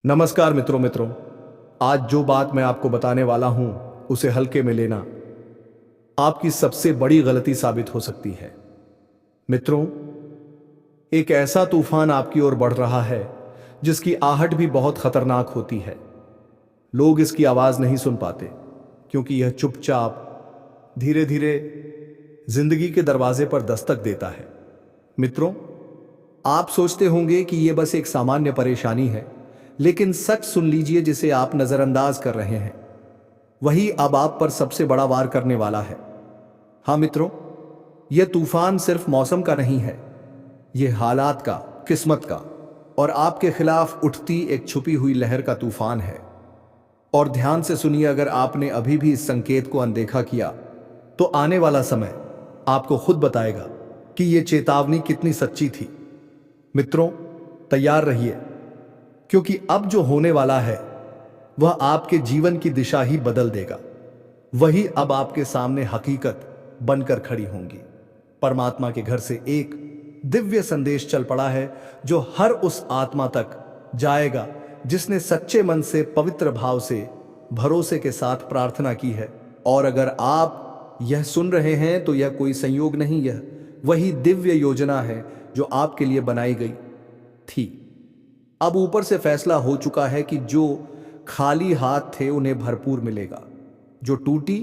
नमस्कार मित्रों। आज जो बात मैं आपको बताने वाला हूं उसे हल्के में लेना आपकी सबसे बड़ी गलती साबित हो सकती है। मित्रों, एक ऐसा तूफान आपकी ओर बढ़ रहा है जिसकी आहट भी बहुत खतरनाक होती है। लोग इसकी आवाज नहीं सुन पाते क्योंकि यह चुपचाप धीरे धीरे जिंदगी के दरवाजे पर दस्तक देता है। मित्रों, आप सोचते होंगे कि यह बस एक सामान्य परेशानी है, लेकिन सच सुन लीजिए, जिसे आप नजरअंदाज कर रहे हैं वही अब आप पर सबसे बड़ा वार करने वाला है। हाँ मित्रों, यह तूफान सिर्फ मौसम का नहीं है, यह हालात का, किस्मत का और आपके खिलाफ उठती एक छुपी हुई लहर का तूफान है। और ध्यान से सुनिए, अगर आपने अभी भी इस संकेत को अनदेखा किया तो आने वाला समय आपको खुद बताएगा कि यह चेतावनी कितनी सच्ची थी। मित्रों, तैयार रहिए, क्योंकि अब जो होने वाला है वह आपके जीवन की दिशा ही बदल देगा। वही अब आपके सामने हकीकत बनकर खड़ी होंगी। परमात्मा के घर से एक दिव्य संदेश चल पड़ा है जो हर उस आत्मा तक जाएगा जिसने सच्चे मन से, पवित्र भाव से, भरोसे के साथ प्रार्थना की है। और अगर आप यह सुन रहे हैं तो यह कोई संयोग नहीं, यह वही दिव्य योजना है जो आपके लिए बनाई गई थी। अब ऊपर से फैसला हो चुका है कि जो खाली हाथ थे उन्हें भरपूर मिलेगा, जो टूटी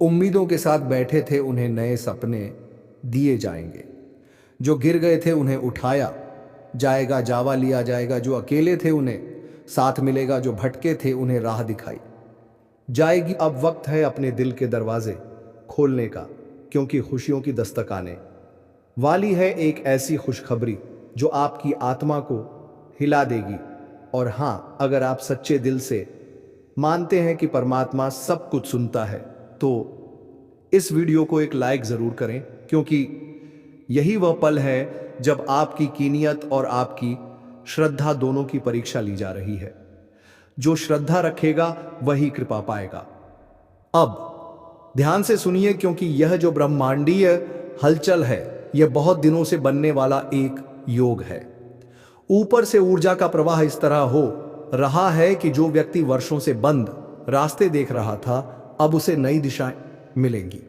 उम्मीदों के साथ बैठे थे उन्हें नए सपने दिए जाएंगे, जो गिर गए थे उन्हें उठाया जाएगा, जावा लिया जाएगा, जो अकेले थे उन्हें साथ मिलेगा, जो भटके थे उन्हें राह दिखाई जाएगी। अब वक्त है अपने दिल के दरवाजे खोलने का, क्योंकि खुशियों की दस्तक आने वाली है। एक ऐसी खुशखबरी जो आपकी आत्मा को हिला देगी। और हाँ, अगर आप सच्चे दिल से मानते हैं कि परमात्मा सब कुछ सुनता है तो इस वीडियो को एक लाइक जरूर करें, क्योंकि यही वह पल है जब आपकी कीनियत और आपकी श्रद्धा दोनों की परीक्षा ली जा रही है। जो श्रद्धा रखेगा वही कृपा पाएगा। अब ध्यान से सुनिए, क्योंकि यह जो ब्रह्मांडीय हलचल है यह बहुत दिनों से बनने वाला एक योग है। ऊपर से ऊर्जा का प्रवाह इस तरह हो रहा है कि जो व्यक्ति वर्षों से बंद रास्ते देख रहा था, अब उसे नई दिशाएं मिलेंगी।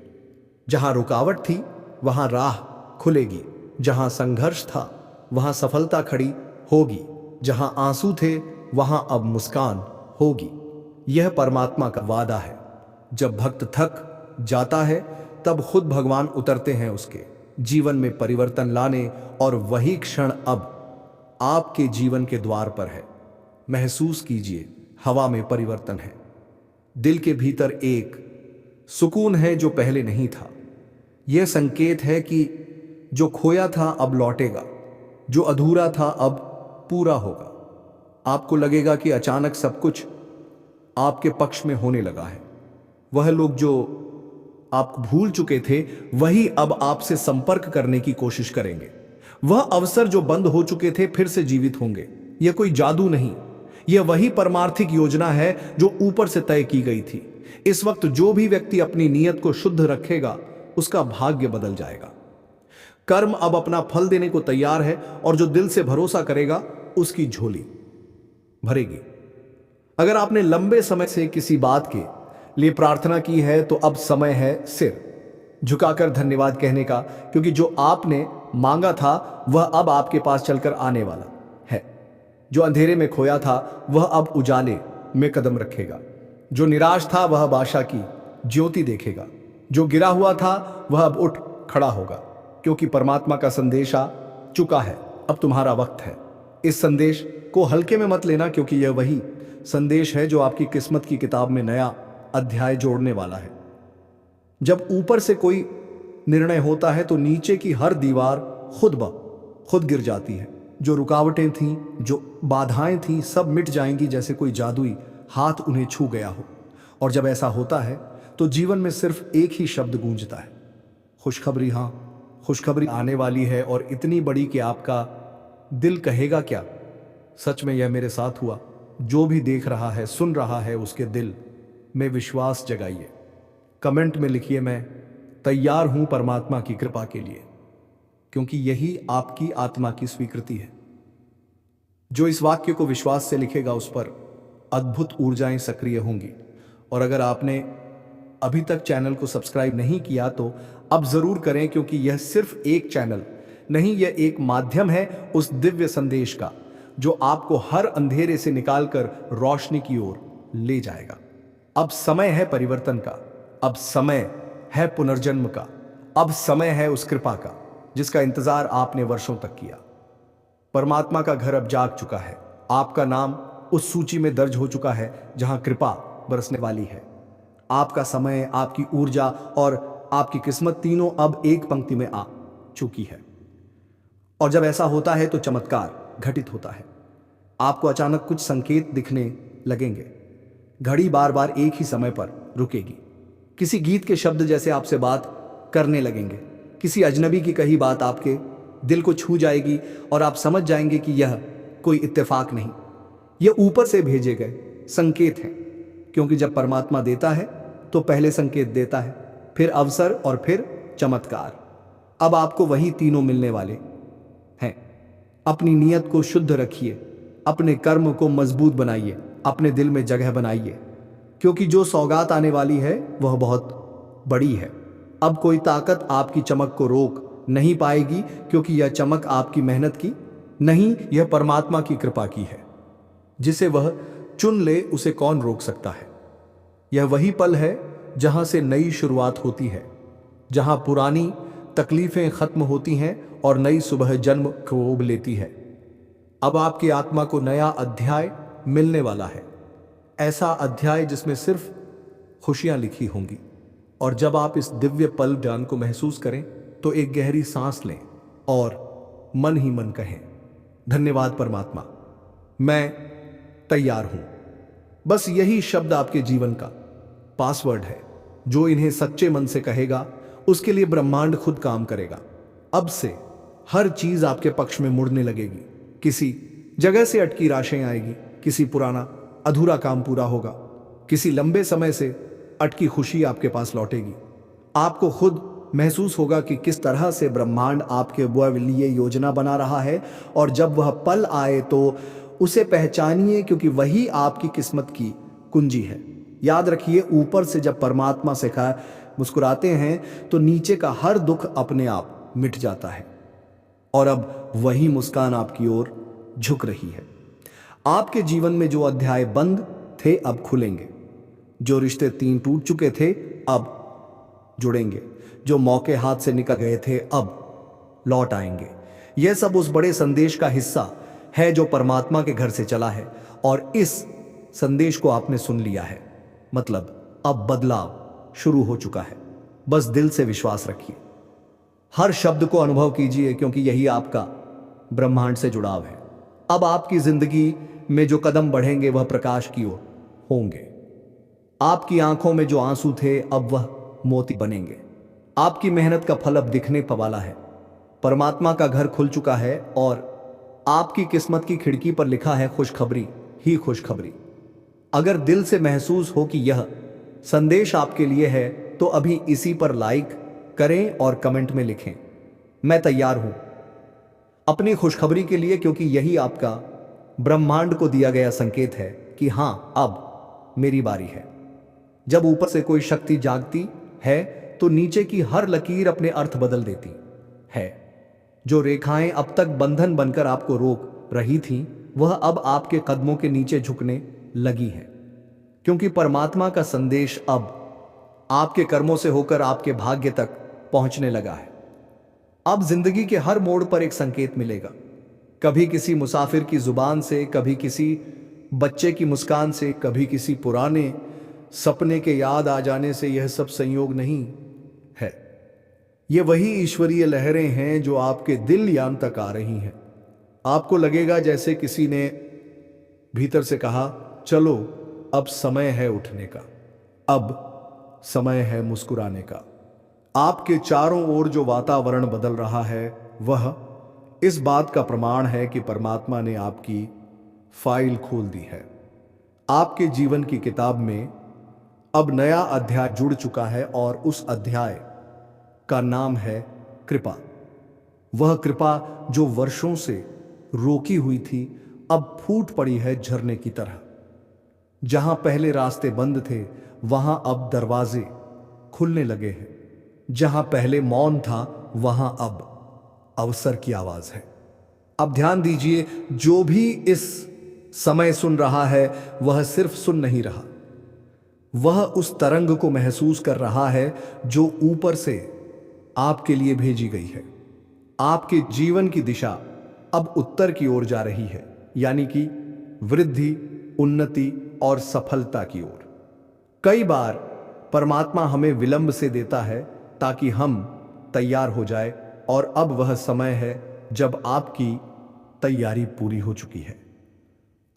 जहां रुकावट थी वहां राह खुलेगी, जहां संघर्ष था वहां सफलता खड़ी होगी, जहां आंसू थे वहां अब मुस्कान होगी। यह परमात्मा का वादा है। जब भक्त थक जाता है तब खुद भगवान उतरते हैं उसके जीवन में परिवर्तन लाने, और वही क्षण अब आपके जीवन के द्वार पर है। महसूस कीजिए, हवा में परिवर्तन है, दिल के भीतर एक सुकून है जो पहले नहीं था। यह संकेत है कि जो खोया था अब लौटेगा, जो अधूरा था अब पूरा होगा। आपको लगेगा कि अचानक सब कुछ आपके पक्ष में होने लगा है। वह लोग जो आप भूल चुके थे वही अब आपसे संपर्क करने की कोशिश करेंगे। वह अवसर जो बंद हो चुके थे फिर से जीवित होंगे। यह कोई जादू नहीं, यह वही परमार्थिक योजना है जो ऊपर से तय की गई थी। इस वक्त जो भी व्यक्ति अपनी नीयत को शुद्ध रखेगा उसका भाग्य बदल जाएगा। कर्म अब अपना फल देने को तैयार है, और जो दिल से भरोसा करेगा उसकी झोली भरेगी। अगर आपने लंबे समय से किसी बात के लिए प्रार्थना की है तो अब समय है सिर झुकाकर धन्यवाद कहने का, क्योंकि जो आपने मांगा था वह अब आपके पास चलकर आने वाला है। जो अंधेरे में खोया था वह अब उजाले में कदम रखेगा। जो निराश था वह अब आशा की ज्योति देखेगा। जो गिरा हुआ था वह अब उठ खड़ा होगा, क्योंकि परमात्मा का संदेश आ चुका है। अब तुम्हारा वक्त है। इस संदेश को हल्के में मत लेना, क्योंकि यह वही संदेश है जो आपकी किस्मत की किताब में नया अध्याय जोड़ने वाला है। जब ऊपर से कोई निर्णय होता है तो नीचे की हर दीवार खुद ब खुद गिर जाती है। जो रुकावटें थीं, जो बाधाएं थीं, सब मिट जाएंगी जैसे कोई जादुई हाथ उन्हें छू गया हो। और जब ऐसा होता है तो जीवन में सिर्फ एक ही शब्द गूंजता है, खुशखबरी। हाँ, खुशखबरी आने वाली है, और इतनी बड़ी कि आपका दिल कहेगा क्या, सच में यह मेरे साथ हुआ। जो भी देख रहा है, सुन रहा है, उसके दिल में विश्वास जगाइए। कमेंट में लिखिए, मैं तैयार हूं परमात्मा की कृपा के लिए, क्योंकि यही आपकी आत्मा की स्वीकृति है। जो इस वाक्य को विश्वास से लिखेगा उस पर अद्भुत ऊर्जाएं सक्रिय होंगी। और अगर आपने अभी तक चैनल को सब्सक्राइब नहीं किया तो अब जरूर करें, क्योंकि यह सिर्फ एक चैनल नहीं, यह एक माध्यम है उस दिव्य संदेश का जो आपको हर अंधेरे से निकालकर रोशनी की ओर ले जाएगा। अब समय है परिवर्तन का, अब समय है पुनर्जन्म का, अब समय है उस कृपा का जिसका इंतजार आपने वर्षों तक किया। परमात्मा का घर अब जाग चुका है, आपका नाम उस सूची में दर्ज हो चुका है जहां कृपा बरसने वाली है। आपका समय, आपकी ऊर्जा और आपकी किस्मत तीनों अब एक पंक्ति में आ चुकी है। और जब ऐसा होता है तो चमत्कार घटित होता है। आपको अचानक कुछ संकेत दिखने लगेंगे। घड़ी बार बार एक ही समय पर रुकेगी। किसी गीत के शब्द जैसे आपसे बात करने लगेंगे। किसी अजनबी की कही बात आपके दिल को छू जाएगी और आप समझ जाएंगे कि यह कोई इत्तेफाक नहीं, यह ऊपर से भेजे गए संकेत हैं। क्योंकि जब परमात्मा देता है तो पहले संकेत देता है, फिर अवसर और फिर चमत्कार। अब आपको वही तीनों मिलने वाले हैं। अपनी नीयत को शुद्ध रखिए, अपने कर्म को मजबूत बनाइए, अपने दिल में जगह बनाइए, क्योंकि जो सौगात आने वाली है वह बहुत बड़ी है। अब कोई ताकत आपकी चमक को रोक नहीं पाएगी, क्योंकि यह चमक आपकी मेहनत की नहीं, यह परमात्मा की कृपा की है। जिसे वह चुन ले उसे कौन रोक सकता है। यह वही पल है जहां से नई शुरुआत होती है, जहां पुरानी तकलीफें खत्म होती हैं और नई सुबह जन्म खोब लेती है। अब आपकी आत्मा को नया अध्याय मिलने वाला है, ऐसा अध्याय जिसमें सिर्फ खुशियां लिखी होंगी। और जब आप इस दिव्य पल ज्ञान को महसूस करें तो एक गहरी सांस लें और मन ही मन कहें, धन्यवाद परमात्मा, मैं तैयार हूं। बस यही शब्द आपके जीवन का पासवर्ड है। जो इन्हें सच्चे मन से कहेगा उसके लिए ब्रह्मांड खुद काम करेगा। अब से हर चीज आपके पक्ष में मुड़ने लगेगी। किसी जगह से अटकी राशें आएगी, किसी पुराना अधूरा काम पूरा होगा, किसी लंबे समय से अटकी खुशी आपके पास लौटेगी। आपको खुद महसूस होगा कि किस तरह से ब्रह्मांड आपके लिए योजना बना रहा है। और जब वह पल आए तो उसे पहचानिए, क्योंकि वही आपकी किस्मत की कुंजी है। याद रखिए, ऊपर से जब परमात्मा से मुस्कुराते हैं तो नीचे का हर दुख अपने आप मिट जाता है। और अब वही मुस्कान आपकी ओर झुक रही है। आपके जीवन में जो अध्याय बंद थे अब खुलेंगे, जो रिश्ते तीन टूट चुके थे अब जुड़ेंगे, जो मौके हाथ से निकल गए थे अब लौट आएंगे। यह सब उस बड़े संदेश का हिस्सा है जो परमात्मा के घर से चला है। और इस संदेश को आपने सुन लिया है, मतलब अब बदलाव शुरू हो चुका है। बस दिल से विश्वास रखिए, हर शब्द को अनुभव कीजिए, क्योंकि यही आपका ब्रह्मांड से जुड़ाव है। अब आपकी जिंदगी में जो कदम बढ़ेंगे वह प्रकाश की ओर होंगे। आपकी आंखों में जो आंसू थे अब वह मोती बनेंगे। आपकी मेहनत का फल अब दिखने वाला है। परमात्मा का घर खुल चुका है और आपकी किस्मत की खिड़की पर लिखा है खुशखबरी ही खुशखबरी। अगर दिल से महसूस हो कि यह संदेश आपके लिए है तो अभी इसी पर लाइक करें और कमेंट में लिखें, मैं तैयार हूं अपनी खुशखबरी के लिए, क्योंकि यही आपका ब्रह्मांड को दिया गया संकेत है कि हां, अब मेरी बारी है। जब ऊपर से कोई शक्ति जागती है तो नीचे की हर लकीर अपने अर्थ बदल देती है। जो रेखाएं अब तक बंधन बनकर आपको रोक रही थीं, वह अब आपके कदमों के नीचे झुकने लगी हैं, क्योंकि परमात्मा का संदेश अब आपके कर्मों से होकर आपके भाग्य तक पहुंचने लगा है। अब जिंदगी के हर मोड़ पर एक संकेत मिलेगा, कभी किसी मुसाफिर की जुबान से, कभी किसी बच्चे की मुस्कान से, कभी किसी पुराने सपने के याद आ जाने से। यह सब संयोग नहीं है, ये वही ईश्वरीय लहरें हैं जो आपके दिल यान तक आ रही हैं। आपको लगेगा जैसे किसी ने भीतर से कहा, चलो अब समय है उठने का, अब समय है मुस्कुराने का। आपके चारों ओर जो वातावरण बदल रहा है वह इस बात का प्रमाण है कि परमात्मा ने आपकी फाइल खोल दी है। आपके जीवन की किताब में अब नया अध्याय जुड़ चुका है और उस अध्याय का नाम है कृपा। वह कृपा जो वर्षों से रोकी हुई थी, अब फूट पड़ी है झरने की तरह। जहां पहले रास्ते बंद थे वहां अब दरवाजे खुलने लगे हैं। जहां पहले मौन था वहां अब अवसर की आवाज है। अब ध्यान दीजिए, जो भी इस समय सुन रहा है वह सिर्फ सुन नहीं रहा, वह उस तरंग को महसूस कर रहा है जो ऊपर से आपके लिए भेजी गई है। आपके जीवन की दिशा अब उत्तर की ओर जा रही है, यानी कि वृद्धि, उन्नति और सफलता की ओर। कई बार परमात्मा हमें विलंब से देता है ताकि हम तैयार हो जाए, और अब वह समय है जब आपकी तैयारी पूरी हो चुकी है।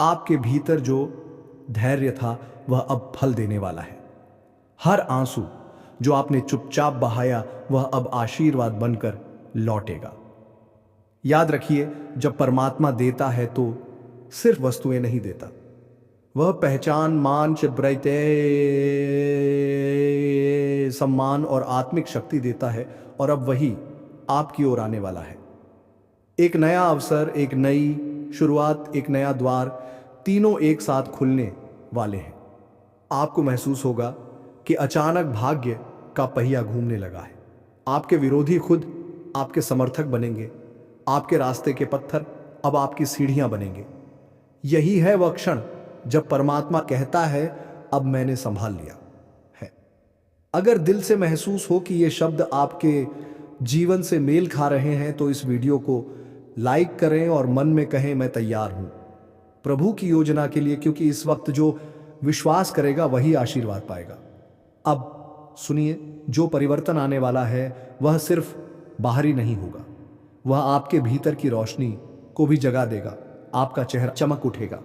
आपके भीतर जो धैर्य था वह अब फल देने वाला है। हर आंसू जो आपने चुपचाप बहाया वह अब आशीर्वाद बनकर लौटेगा। याद रखिए, जब परमात्मा देता है तो सिर्फ वस्तुएं नहीं देता, वह पहचान, मान, चिब्रते, सम्मान और आत्मिक शक्ति देता है, और अब वही आपकी ओर आने वाला है। एक नया अवसर, एक नई शुरुआत, एक नया द्वार, तीनों एक साथ खुलने वाले हैं। आपको महसूस होगा कि अचानक भाग्य का पहिया घूमने लगा है। आपके विरोधी खुद आपके समर्थक बनेंगे। आपके रास्ते के पत्थर अब आपकी सीढ़ियां बनेंगे। यही है वह क्षण जब परमात्मा कहता है, अब मैंने संभाल लिया है। अगर दिल से महसूस हो कि ये शब्द आपके जीवन से मेल खा रहे हैं तो इस वीडियो को लाइक करें और मन में कहें, मैं तैयार हूं प्रभु की योजना के लिए, क्योंकि इस वक्त जो विश्वास करेगा वही आशीर्वाद पाएगा। अब सुनिए, जो परिवर्तन आने वाला है वह सिर्फ बाहरी नहीं होगा, वह आपके भीतर की रोशनी को भी जगा देगा। आपका चेहरा चमक उठेगा,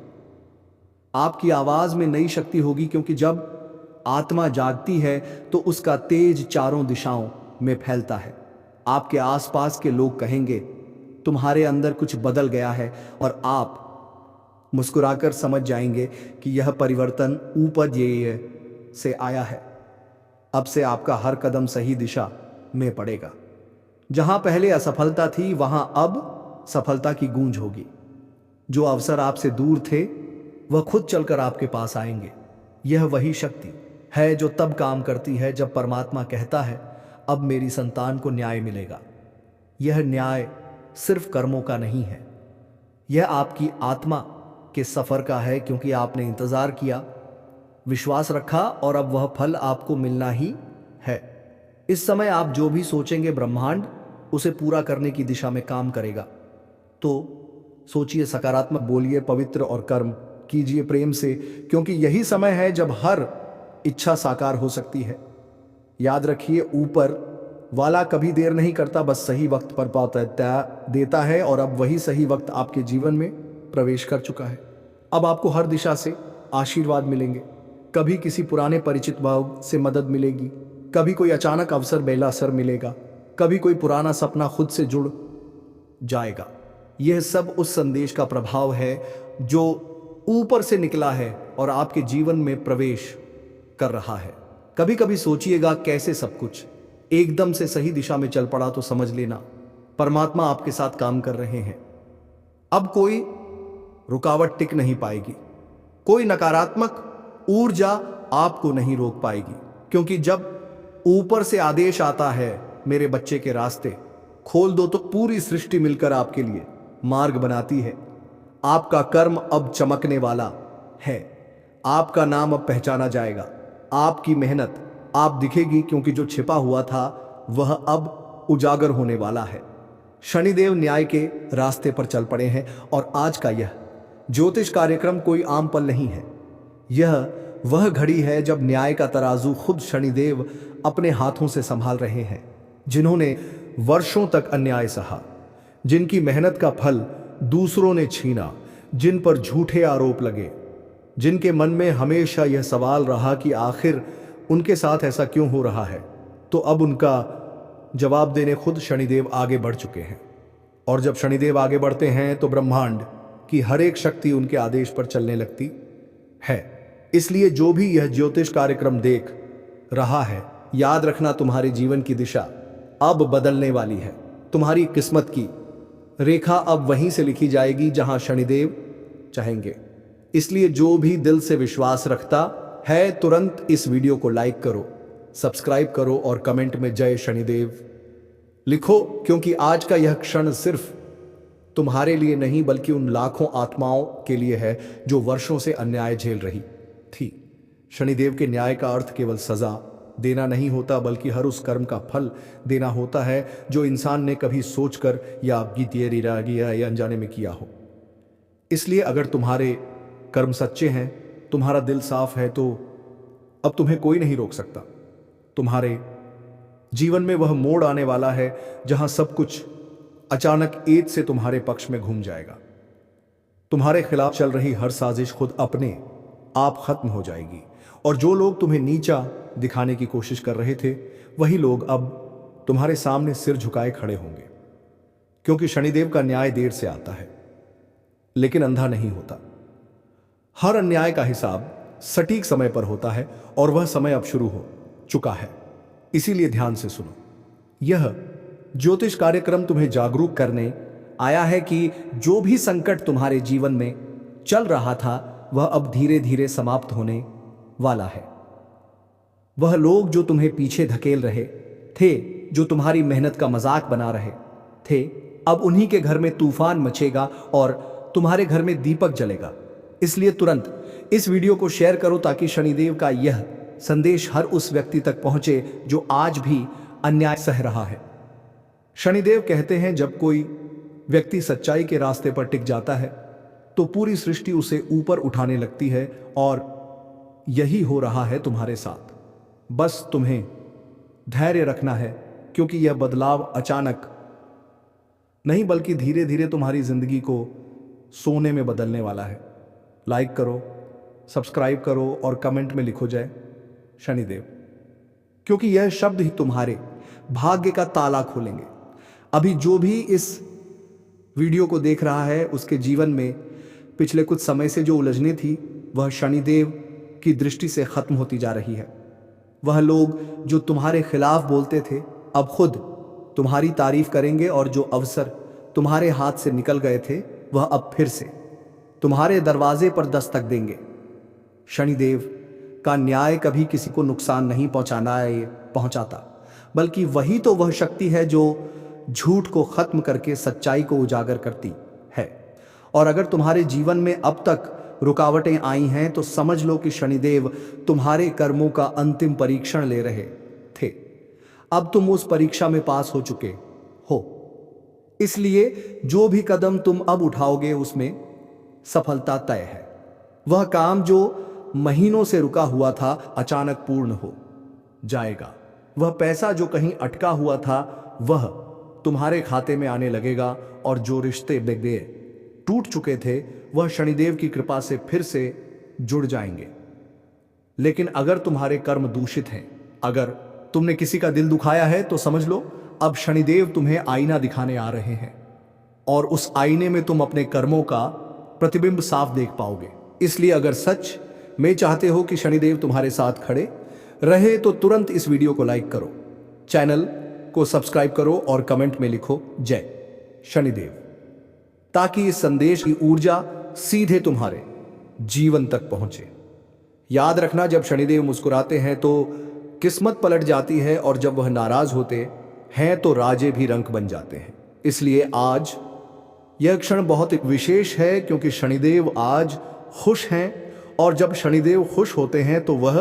आपकी आवाज में नई शक्ति होगी, क्योंकि जब आत्मा जागती है तो उसका तेज चारों दिशाओं में फैलता है। आपके आसपास के लोग कहेंगे, तुम्हारे अंदर कुछ बदल गया है, और आप मुस्कुराकर समझ जाएंगे कि यह परिवर्तन ऊपर से आया है। अब से आपका हर कदम सही दिशा में पड़ेगा। जहां पहले असफलता थी वहां अब सफलता की गूंज होगी। जो अवसर आपसे दूर थे वह खुद चलकर आपके पास आएंगे। यह वही शक्ति है जो तब काम करती है जब परमात्मा कहता है, अब मेरी संतान को न्याय मिलेगा। यह न्याय सिर्फ कर्मों का नहीं है, यह आपकी आत्मा के सफर का है, क्योंकि आपने इंतजार किया, विश्वास रखा, और अब वह फल आपको मिलना ही है। इस समय आप जो भी सोचेंगे ब्रह्मांड उसे पूरा करने की दिशा में काम करेगा। तो सोचिए, सकारात्मक बोलिए, पवित्र और कर्म कीजिए प्रेम से, क्योंकि यही समय है जब हर इच्छा साकार हो सकती है। याद रखिए, ऊपर वाला कभी देर नहीं करता, बस सही वक्त पर पाता देता है, और अब वही सही वक्त आपके जीवन में प्रवेश कर चुका है। अब आपको हर दिशा से आशीर्वाद मिलेंगे। कभी किसी पुराने परिचित भाव से मदद मिलेगी, कभी कोई अचानक अवसर बेलासर मिलेगा, कभी कोई पुराना सपना खुद से जुड़ जाएगा। यह सब उस संदेश का प्रभाव है जो ऊपर से निकला है और आपके जीवन में प्रवेश कर रहा है। कभी कभी सोचिएगा, कैसे सब कुछ एकदम से सही दिशा में चल पड़ा, तो समझ लेना परमात्मा आपके साथ काम कर रहे हैं। अब कोई रुकावट टिक नहीं पाएगी, कोई नकारात्मक ऊर्जा आपको नहीं रोक पाएगी, क्योंकि जब ऊपर से आदेश आता है, मेरे बच्चे के रास्ते खोल दो, तो पूरी सृष्टि मिलकर आपके लिए मार्ग बनाती है। आपका कर्म अब चमकने वाला है, आपका नाम अब पहचाना जाएगा, आपकी मेहनत आप दिखेगी, क्योंकि जो छिपा हुआ था वह अब उजागर होने वाला है। शनिदेव न्याय के रास्ते पर चल पड़े हैं, और आज का यह ज्योतिष कार्यक्रम कोई आम पल नहीं है। यह वह घड़ी है जब न्याय का तराजू खुद शनिदेव अपने हाथों से संभाल रहे हैं। जिन्होंने वर्षों तक अन्याय सहा, जिनकी मेहनत का फल दूसरों ने छीना, जिन पर झूठे आरोप लगे, जिनके मन में हमेशा यह सवाल रहा कि आखिर उनके साथ ऐसा क्यों हो रहा है, तो अब उनका जवाब देने खुद शनिदेव आगे बढ़ चुके हैं। और जब शनिदेव आगे बढ़ते हैं तो ब्रह्मांड की हर एक शक्ति उनके आदेश पर चलने लगती है। इसलिए जो भी यह ज्योतिष कार्यक्रम देख रहा है, याद रखना, तुम्हारे जीवन की दिशा अब बदलने वाली है। तुम्हारी किस्मत की रेखा अब वहीं से लिखी जाएगी जहां शनिदेव चाहेंगे। इसलिए जो भी दिल से विश्वास रखता है तुरंत इस वीडियो को लाइक करो, सब्सक्राइब करो और कमेंट में जय शनिदेव लिखो, क्योंकि आज का यह क्षण सिर्फ तुम्हारे लिए नहीं बल्कि उन लाखों आत्माओं के लिए है जो वर्षों से अन्याय झेल रही थी। शनिदेव के न्याय का अर्थ केवल सजा देना नहीं होता बल्कि हर उस कर्म का फल देना होता है जो इंसान ने कभी सोचकर या या अनजाने में किया हो। इसलिए अगर तुम्हारे कर्म सच्चे हैं, तुम्हारा दिल साफ है, तो अब तुम्हें कोई नहीं रोक सकता। तुम्हारे जीवन में वह मोड़ आने वाला है जहां सब कुछ अचानक एक से तुम्हारे पक्ष में घूम जाएगा। तुम्हारे खिलाफ चल रही हर साजिश खुद अपने आप खत्म हो जाएगी और जो लोग तुम्हें नीचा दिखाने की कोशिश कर रहे थे वही लोग अब तुम्हारे सामने सिर झुकाए खड़े होंगे, क्योंकि शनिदेव का न्याय देर से आता है लेकिन अंधा नहीं होता। हर अन्याय का हिसाब सटीक समय पर होता है और वह समय अब शुरू हो चुका है। इसीलिए ध्यान से सुनो। यह ज्योतिष कार्यक्रम तुम्हें जागरूक करने आया है कि जो भी संकट तुम्हारे जीवन में चल रहा था वह अब धीरे धीरे समाप्त होने वाला है। वह लोग जो तुम्हें पीछे धकेल रहे थे, जो तुम्हारी मेहनत का मजाक बना रहे थे, अब उन्हीं के घर में तूफान मचेगा और तुम्हारे घर में दीपक जलेगा। इसलिए तुरंत इस वीडियो को शेयर करो ताकि शनिदेव का यह संदेश हर उस व्यक्ति तक पहुंचे जो आज भी अन्याय सह रहा है। शनिदेव कहते हैं जब कोई व्यक्ति सच्चाई के रास्ते पर टिक जाता है तो पूरी सृष्टि उसे ऊपर उठाने लगती है और यही हो रहा है तुम्हारे साथ। बस तुम्हें धैर्य रखना है, क्योंकि यह बदलाव अचानक नहीं बल्कि धीरे धीरे तुम्हारी जिंदगी को सोने में बदलने वाला है। लाइक करो, सब्सक्राइब करो और कमेंट में लिखो जय शनिदेव, क्योंकि यह शब्द ही तुम्हारे भाग्य का ताला खोलेंगे। अभी जो भी इस वीडियो को देख रहा है उसके जीवन में पिछले कुछ समय से जो उलझने थी वह शनिदेव की दृष्टि से खत्म होती जा रही है। वह लोग जो तुम्हारे खिलाफ बोलते थे अब खुद तुम्हारी तारीफ करेंगे और जो अवसर तुम्हारे हाथ से निकल गए थे वह अब फिर से तुम्हारे दरवाजे पर दस्तक देंगे। शनिदेव का न्याय कभी किसी को नुकसान नहीं पहुंचाता, बल्कि वही तो वह शक्ति है जो झूठ को खत्म करके सच्चाई को उजागर करती है। और अगर तुम्हारे जीवन में अब तक रुकावटें आई हैं तो समझ लो कि शनिदेव तुम्हारे कर्मों का अंतिम परीक्षण ले रहे थे। अब तुम उस परीक्षा में पास हो चुके हो, इसलिए जो भी कदम तुम अब उठाओगे उसमें सफलता तय है। वह काम जो महीनों से रुका हुआ था अचानक पूर्ण हो जाएगा। वह पैसा जो कहीं अटका हुआ था वह तुम्हारे खाते में आने लगेगा और जो रिश्ते बेगड़े टूट चुके थे वह शनिदेव की कृपा से फिर से जुड़ जाएंगे। लेकिन अगर तुम्हारे कर्म दूषित हैं, अगर तुमने किसी का दिल दुखाया है तो समझ लो अब शनिदेव तुम्हें आईना दिखाने आ रहे हैं और उस आईने में तुम अपने कर्मों का प्रतिबिंब साफ देख पाओगे। इसलिए अगर सच में चाहते हो कि शनिदेव तुम्हारे साथ खड़े रहे तो तुरंत इस वीडियो को लाइक करो, चैनल को सब्सक्राइब करो और कमेंट में लिखो जय शनिदेव, ताकि इस संदेश की ऊर्जा सीधे तुम्हारे जीवन तक पहुंचे। याद रखना, जब शनिदेव मुस्कुराते हैं तो किस्मत पलट जाती है और जब वह नाराज होते हैं तो राजे भी रंक बन जाते हैं। इसलिए आज यह क्षण बहुत विशेष है क्योंकि शनिदेव आज खुश हैं और जब शनिदेव खुश होते हैं तो वह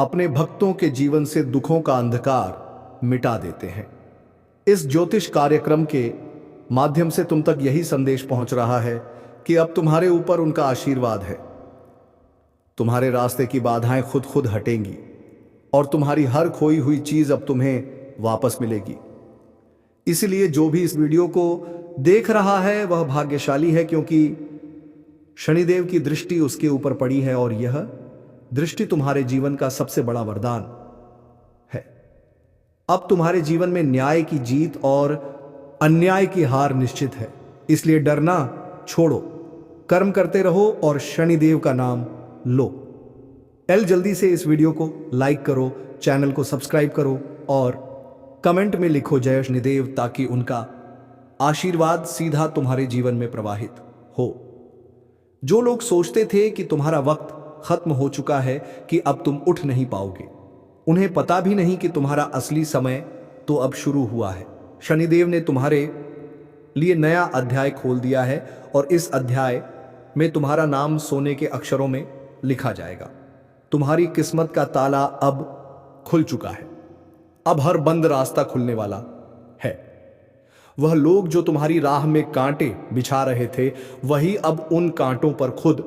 अपने भक्तों के जीवन से दुखों का अंधकार मिटा देते हैं। इस ज्योतिष कार्यक्रम के माध्यम से तुम तक यही संदेश पहुंच रहा है कि अब तुम्हारे ऊपर उनका आशीर्वाद है। तुम्हारे रास्ते की बाधाएं खुद खुद हटेंगी और तुम्हारी हर खोई हुई चीज अब तुम्हें वापस मिलेगी। इसलिए जो भी इस वीडियो को देख रहा है वह भाग्यशाली है क्योंकि शनिदेव की दृष्टि उसके ऊपर पड़ी है और यह दृष्टि तुम्हारे जीवन का सबसे बड़ा वरदान है। अब तुम्हारे जीवन में न्याय की जीत और अन्याय की हार निश्चित है। इसलिए डरना छोड़ो, कर्म करते रहो और शनिदेव का नाम लो। जल्दी से इस वीडियो को लाइक करो, चैनल को सब्सक्राइब करो और कमेंट में लिखो जय शनिदेव ताकि उनका आशीर्वाद सीधा तुम्हारे जीवन में प्रवाहित हो। जो लोग सोचते थे कि तुम्हारा वक्त खत्म हो चुका है, कि अब तुम उठ नहीं पाओगे, उन्हें पता भी नहीं कि तुम्हारा असली समय तो अब शुरू हुआ है। शनिदेव ने तुम्हारे लिए नया अध्याय खोल दिया है और इस अध्याय में तुम्हारा नाम सोने के अक्षरों में लिखा जाएगा। तुम्हारी किस्मत का ताला अब खुल चुका है। अब हर बंद रास्ता खुलने वाला है। वह लोग जो तुम्हारी राह में कांटे बिछा रहे थे, वही अब उन कांटों पर खुद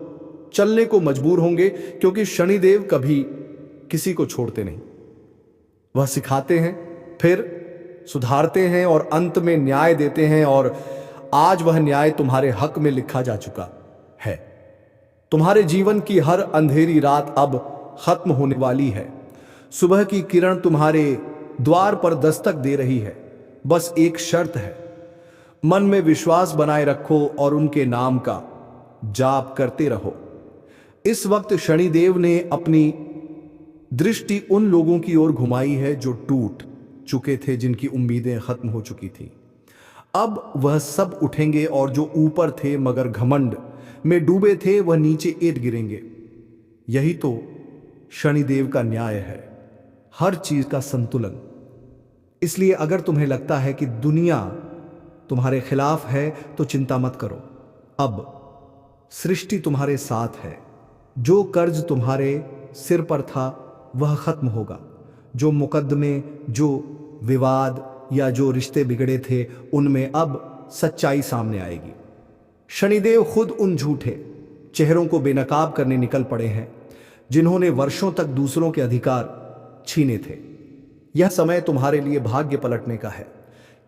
चलने को मजबूर होंगे, क्योंकि शनिदेव कभी किसी को छोड़ते नहीं। वह सिखाते हैं, फिर सुधारते हैं और अंत में न्याय देते हैं, और आज वह न्याय तुम्हारे हक में लिखा जा चुका है। तुम्हारे जीवन की हर अंधेरी रात अब खत्म होने वाली है। सुबह की किरण तुम्हारे द्वार पर दस्तक दे रही है। बस एक शर्त है, मन में विश्वास बनाए रखो और उनके नाम का जाप करते रहो। इस वक्त शनिदेव ने अपनी दृष्टि उन लोगों की ओर घुमाई है जो टूट चुके थे, जिनकी उम्मीदें खत्म हो चुकी थी। अब वह सब उठेंगे और जो ऊपर थे मगर घमंड में डूबे थे, वह नीचे एट गिरेंगे। यही तो शनिदेव का न्याय है, हर चीज का संतुलन। इसलिए अगर तुम्हें लगता है कि दुनिया तुम्हारे खिलाफ है, तो चिंता मत करो। अब सृष्टि तुम्हारे साथ है। जो कर्ज तुम्हारे सिर पर था वह खत्म होगा। जो मुकदमे, जो विवाद या जो रिश्ते बिगड़े थे, उनमें अब सच्चाई सामने आएगी। शनिदेव खुद उन झूठे चेहरों को बेनकाब करने निकल पड़े हैं, जिन्होंने वर्षों तक दूसरों के अधिकार छीने थे। यह समय तुम्हारे लिए भाग्य पलटने का है,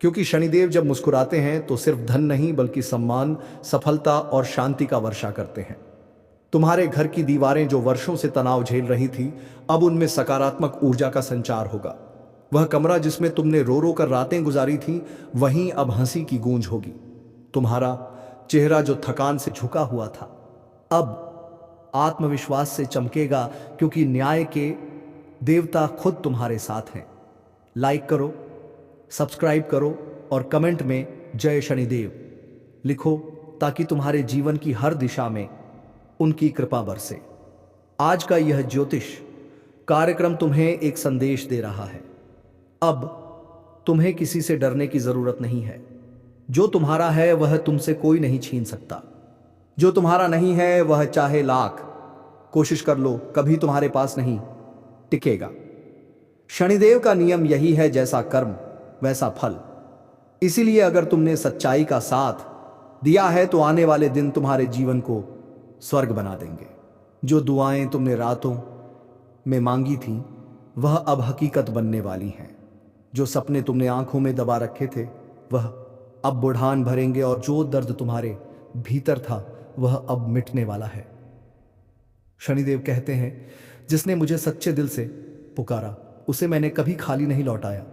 क्योंकि शनिदेव जब मुस्कुराते हैं तो सिर्फ धन नहीं, बल्कि सम्मान, सफलता और शांति का वर्षा करते हैं। तुम्हारे घर की दीवारें जो वर्षों से तनाव झेल रही थी, अब उनमें सकारात्मक ऊर्जा का संचार होगा। वह कमरा जिसमें तुमने रो रो कर रातें गुजारी थी, वहीं अब हंसी की गूंज होगी। तुम्हारा चेहरा जो थकान से झुका हुआ था, अब आत्मविश्वास से चमकेगा, क्योंकि न्याय के देवता खुद तुम्हारे साथ हैं। लाइक करो, सब्सक्राइब करो और कमेंट में जय शनिदेव लिखो, ताकि तुम्हारे जीवन की हर दिशा में उनकी कृपा बरसे। आज का यह ज्योतिष कार्यक्रम तुम्हें एक संदेश दे रहा है। अब तुम्हें किसी से डरने की जरूरत नहीं है। जो तुम्हारा है वह तुमसे कोई नहीं छीन सकता। जो तुम्हारा नहीं है वह चाहे लाख कोशिश कर लो, कभी तुम्हारे पास नहीं टिकेगा। शनिदेव का नियम यही है, जैसा कर्म वैसा फल। इसीलिए अगर तुमने सच्चाई का साथ दिया है, तो आने वाले दिन तुम्हारे जीवन को स्वर्ग बना देंगे। जो दुआएं तुमने रातों में मांगी थीं, वह अब हकीकत बनने वाली हैं। जो सपने तुमने आंखों में दबा रखे थे, वह अब बुढ़ान भरेंगे, और जो दर्द तुम्हारे भीतर था वह अब मिटने वाला है। शनिदेव कहते हैं, जिसने मुझे सच्चे दिल से पुकारा, उसे मैंने कभी खाली नहीं लौटाया।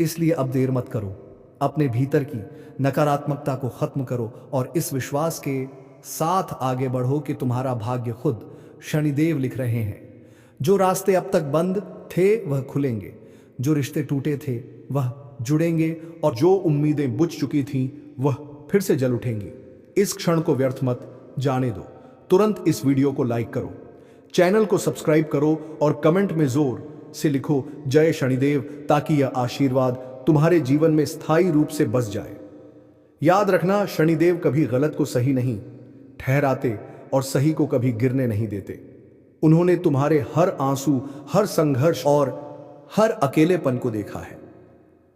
इसलिए अब देर मत करो, अपने भीतर की नकारात्मकता को खत्म करो और इस विश्वास के साथ आगे बढ़ो कि तुम्हारा भाग्य खुद शनिदेव लिख रहे हैं। जो रास्ते अब तक बंद थे वह खुलेंगे, जो रिश्ते टूटे थे वह जुड़ेंगे, और जो उम्मीदें बुझ चुकी थीं वह फिर से जल उठेंगी। इस क्षण को व्यर्थ मत जाने दो। तुरंत इस वीडियो को लाइक करो, चैनल को सब्सक्राइब करो और कमेंट में जोर से लिखो जय शनिदेव, ताकि यह आशीर्वाद तुम्हारे जीवन में स्थायी रूप से बस जाए। याद रखना, शनिदेव कभी गलत को सही नहीं ठहराते और सही को कभी गिरने नहीं देते। उन्होंने तुम्हारे हर आंसू, हर संघर्ष और हर अकेलेपन को देखा है।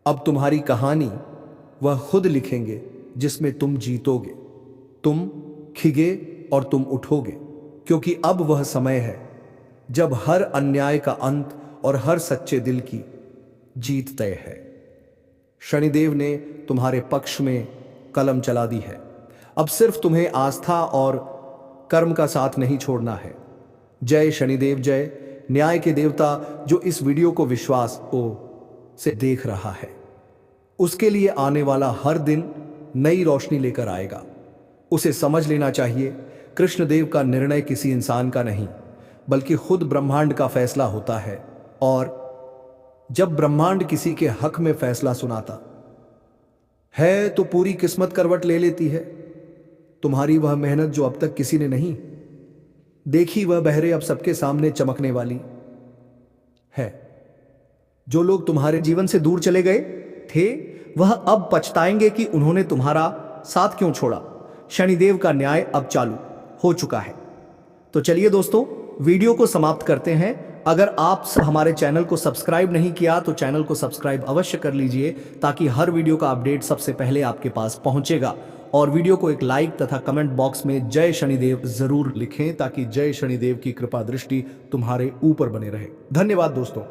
अब तुम्हारी कहानी वह खुद लिखेंगे, जिसमें तुम जीतोगे, तुम खिगे और तुम उठोगे, क्योंकि अब वह समय है जब हर अन्याय का अंत और हर सच्चे दिल की जीत तय है। शनिदेव ने तुम्हारे पक्ष में कलम चला दी है। अब सिर्फ तुम्हें आस्था और कर्म का साथ नहीं छोड़ना है। जय शनिदेव जय। न्याय के देवता जो इस वीडियो को विश्वास से देख रहा है, उसके लिए आने वाला हर दिन नई रोशनी लेकर आएगा। उसे समझ लेना चाहिए, कृष्णदेव का निर्णय किसी इंसान का नहीं, बल्कि खुद ब्रह्मांड का फैसला होता है। और जब ब्रह्मांड किसी के हक में फैसला सुनाता है, तो पूरी किस्मत करवट ले लेती है। तुम्हारी वह मेहनत जो अब तक किसी ने नहीं देखी, वह बहरे अब सबके सामने चमकने वाली है। जो लोग तुम्हारे जीवन से दूर चले गए थे, वह अब पछताएंगे कि उन्होंने तुम्हारा साथ क्यों छोड़ा। शनिदेव का न्याय अब चालू हो चुका है। तो चलिए दोस्तों, वीडियो को समाप्त करते हैं। अगर आप सब हमारे चैनल को सब्सक्राइब नहीं किया तो चैनल को सब्सक्राइब अवश्य कर लीजिए, ताकि हर वीडियो का अपडेट सबसे पहले आपके पास पहुंचेगा। और वीडियो को एक लाइक तथा कमेंट बॉक्स में जय शनिदेव जरूर लिखें, ताकि जय शनिदेव की कृपा दृष्टि तुम्हारे ऊपर बने रहे। धन्यवाद दोस्तों।